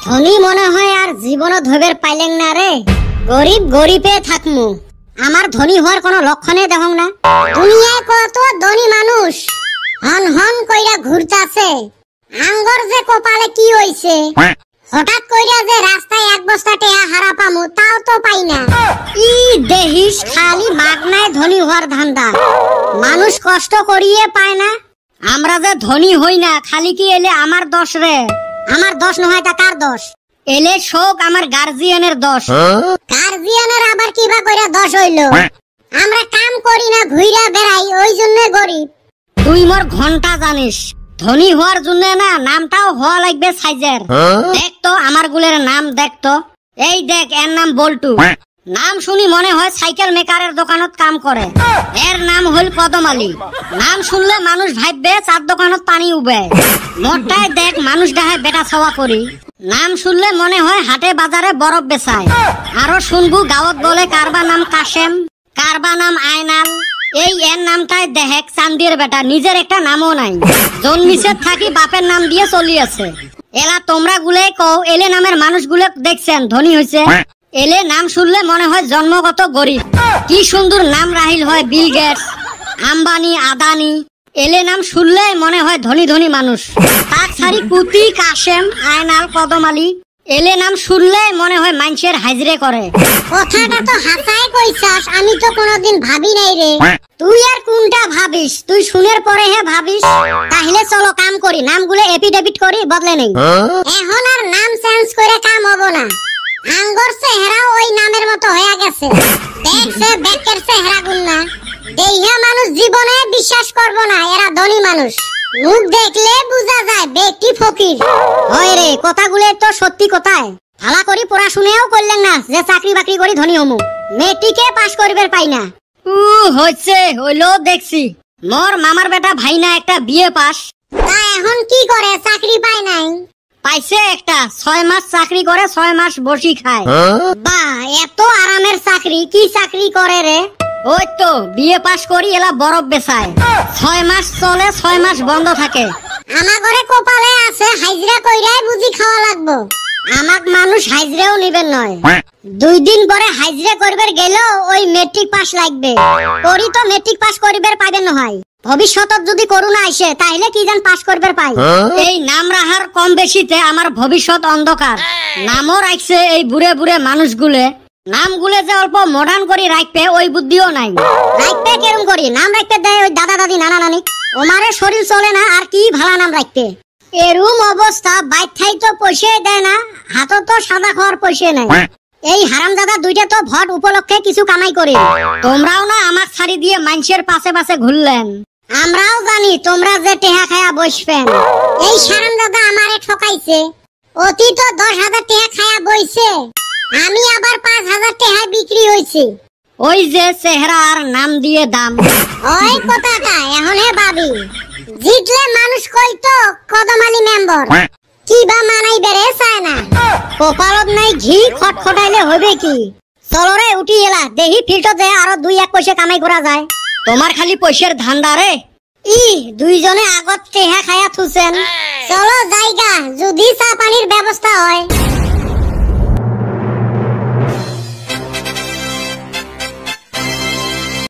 ধনী মনে হয় আর জীবন ধবের পাইলেন না রে। গরিব গরিবে থাকমু, আমার ধনী হওয়ার কোনো লক্ষণে দেখং না। দুনিয়ায় কত ধনী মানুষ হন হন কইরা ঘুরতাছে, আঙ্গর যে কপালে কি হইছে। হঠাৎ কইরা যে রাস্তায় এক বস্তা টেয়া হারা পামু তাও তো পাই না। ই দেহিস খালি মাগনায় ধনী হওয়ার ধান্দা, মানুষ কষ্ট করিয়ে পায় না। আমরা যে ধনী হই না খালি কি এলে আমার দোষ রে? আমার দোষ নয় তা কার দোষ? এলে শোক আমার গার্জিয়ানের দোষ। গার্জিয়ানের আবার কিবা কইরা দোষ হইলো? আমরা কাম করি না ঘুইরা বেড়াই ওই জন্য গরিব। তুই মোর ঘন্টা জানিস, ধনী হওয়ার জন্য না নামটাও হওয়া লাগবে সাইজের। দেখ তো আমার গুলের নাম দেখ তো। এই দেখ, এর নাম বল্টু। নাম শুনি মনে হয় সাইকেল মেকারের দোকানত কাম করে। এর নাম হল কদম আলী। নাম শুনলে মানুষ ভাববে চার দোকানত পানি উবে। মোটটাই দেখ মানুষ ডাহে বেটা ছাওয়া করি। নাম শুনলে মনে হয় হাটে বাজারে বরফ বেচায়। আরো শুনবু গাঁৱত বলে কারবা নাম কাশেম, কারবা নাম আয়নাল। এই এর নামটাই দেহেক চান্দির বেটা, নিজের একটা নামও নাই। জন্মিছে থাকি বাপের নাম দিয়ে চলি আছে। এলা তোমরা গুলে কও, এলে নামের মানুষ গুলে দেখছেন ধনী হয়েছে? এলে নাম শুনলে মনে হয় জন্মগত গরিব। কি সুন্দর নাম রাহিল হয়, বিল গেটস, আম্বানি, আদানি। এলে নাম শুনলে মনে হয় ধনী ধনী মানুষ। তার ছাড়ি কুতি, কাশেম, আয়নাল, কদম আলী। এলে নাম শুনলে মনে হয় মানুষের হাজরে করে। কথাটা তো হাসায় কইছাস, আমি তো কোনোদিন ভাবি নাই রে। তুই আর কোনটা ভাবিস? তুই শুনের পরে হে ভাবিস। তাহলে চলো কাম করি, নামগুলো এপিডেভিট করি, বদলে নেই। এখন আর নাম চেঞ্জ করে কাম হবো না। আঙ্গর চেহারাও ওই নামের মতো হয়ে গেছে। দেখছে ব্যাকের চেহারা গুন্না দেইহা মানুষ জীবনে বিশ্বাস করব না এরা ধনী মানুষ। মুখ দেখলে বুঝা যায় ব্যক্তি ফকির। হয় রে, কথাগুলো তো সত্যি কথায়। ভালো করি পড়াশুনাও করলেন না যে চাকরি বাকরি করি ধনী হমু। মেট্রিকে পাস করবার পাই না। হচ্ছে হইলো দেখছি। মোর মামার বেটা ভাইনা একটা বিয়ে পাস। তা এখন কি করে? চাকরি পায় নাই? পাইছে একটা, 6 মাস চাকরি করে 6 মাস বসি খায়। বাহ, এত আরামের চাকরি! কি চাকরি করে রে? ওই তো বিয়ে পাস করি এলা বরফ বেচায়। 6 মাস চলে, 6 মাস বন্ধ থাকে। আমার ঘরে কপালে আছে হাজরা কইরাই বুঝি খাওয়া লাগবো। আমাক মানুষ হাজরাও নিবেন নয়। 2 দিন পরে হাজরা করবার গেলেও ওই মেট্রিক পাস লাগবে। করি তো মেট্রিক পাস করিবার পাবেন নহয়। ভবিষ্যতত যদি করোনা আসে তাহলে কি জান পাস করবার পাই। এই নাম রাহার কম বেশিতে আমার ভবিষ্যৎ অন্ধকার। নামও রাখছে এই বুড়ে বুড়ে মানুষগুলে। নামগুলো যে অল্প মডার্ন করে রাখবে ওই বুদ্ধিও নাই। রাখবে কেরম করি? নাম রাখতে দেয় ওই দাদা দাদি নানা নানি। ওমারে শরীর চলে না আর কি ভালো নাম রাখতে। এরম অবস্থা বাইথাই তো পয়সা দেয় না, হাতও তো সাদা খাওয়ার পয়সা নাই। এই হারামজাদা দুইটা তো ভোট উপলক্ষে কিছু কামাই করে। তোমরাও না আমার ছাড়ি দিয়ে মানুষের পাশে পাশে ঘুরলেন। আমরাও জানি তোমরা যে টেহা খায়া বসবেন। এই হারামজাদা আমারে ঠকাইছে। অতি তো 10,000 টেহা খায়া বইছে, আমি আবার 5,000 টেহা বিক্রি হইছি। ওই যে চেহারা আর নাম দিয়ে দাম। ওই কথাটা এখনে ভাবি। জিতলে মানুষ কইতো কদম আলী মেম্বার, কি বা মানাই বেড়ে চায় না। কপালত নাই ঘি, খটখটাইলে হবে কি? চলো রে উঠি এলা, দেহি ফিল্ডত যে আরো 2-1 পয়সা কামাই করা যায়। তোমার খালি পয়সার ধান্দা রে। দুইজনে আগত টেহা খায়া থুছেন। চলো জায়গা, যদি চা পানির ব্যবস্থা হয়।